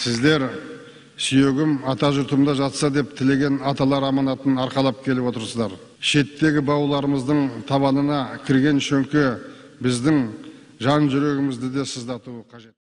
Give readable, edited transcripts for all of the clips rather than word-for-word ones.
Сіздер сүйегім ата жұртымда жатса деп тілеген аталар аманатын арқалап келіп отырсыздар. Шеттегі бауыларымыздың табанына кірген шөңке біздің жан жүрегімізді де сыздатуы қажет.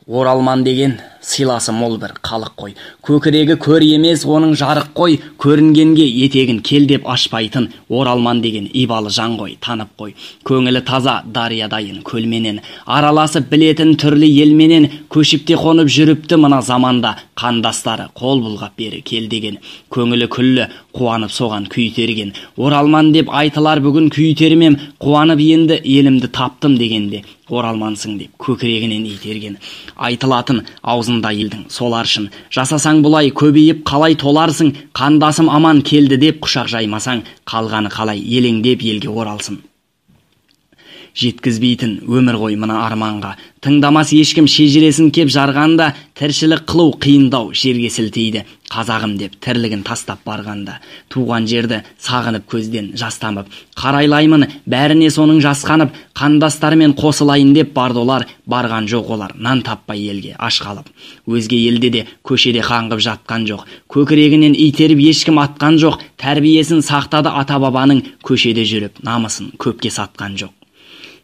Оралман деген сыйласы мол бір халық қой. Көкірегі көр емес, оның жарық қой. Көрінгенге етегін кел деп ашпайтын оралман деген ибалы жан қой, танып қой. Көңілі таза, дариядайын көлменен, араласып білетін түрлі елменен, көшіпте қонып жүріпті мына заманда, қандастары қол бұлғап бері кел деген. Көңілі күллі, қуанып соған күйтерген. Оралман деп айтылар бүгін күйтермем, қуанып енді елімді таптым дегенде. Оралмансың деп көкірегінен итерген. Айтылатын аузында елдің соларшын. Жасасаң бұлай көбейіп қалай толарсың, қандасым аман келді деп құшақ жаймасаң, қалғаны қалай елеңдеп елге оралсын. Жеткізбейтін өмір ғой мына арманға, тыңдамас ешкім шежіресін кеп жарғанда, тіршілік қылу қиындау жерге сілтейді, қазағым деп тірлігін тастап барғанда. Туған жерді сағынып көзден жастамып, қарайлаймын бәріне соның жасқанып, қандастармен қосылайын деп барды олар, барған жоқ олар нан таппай елге аш қалып. Өзге елде де көшеде қаңғып жатқан жоқ, көкірегінен итеріп ешкім атқан жоқ, тәрбиесін сақтады ата бабаның, көшеде жүріп намысын көпке сатқан жоқ.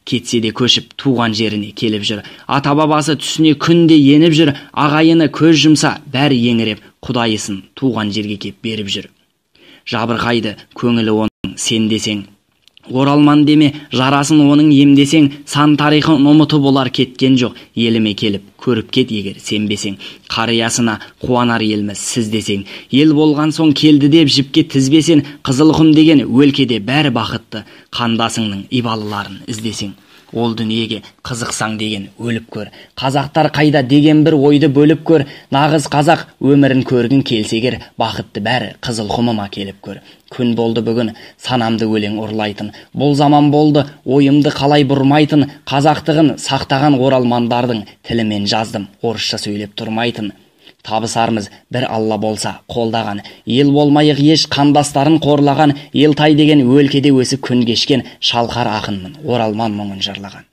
Кетсе де көшіп туған жеріне келіп жүр, ата бабасы түсіне күнде еніп жүр, ағайыны көз жұмса бәрі еңіреп, құдайысын туған жерге кеп беріп жүр. Жабырқайды көңілі оның сен десең, оралман деме жарасын оның емдесең, сан тарихын ұмытып олар кеткен жоқ, еліме келіп көріп кет егер сенбесең. Қариясына қуанар елміз сіз десең, ел болған соң келді деп жіпке тізбесен, Қызылқұм деген өлкеде бәрі бақытты, қандасыңның ибалыларын іздесең. Ол дүниеге қызықсаң деген өліп көр, қазақтар қайда деген бір ойды бөліп көр, нағыз қазақ өмірін көргін келсегер, бақытты бәрі Қызылқұмыма келіп көр. Күн болды бүгін санамды өлең ұрлайтын, бұл заман болды ойымды қалай бұрмайтын, қазақтығын сақтаған оралмандардың тілімен жаздым, орысша сөйлеп тұрмайтын. Табысармыз бір Алла болса қолдаған, ел болмайық еш қандастарын қорлаған, елтай деген өлкеде өсіп күн кешкен шалқар ақынмын, оралман мұңын жырлаған.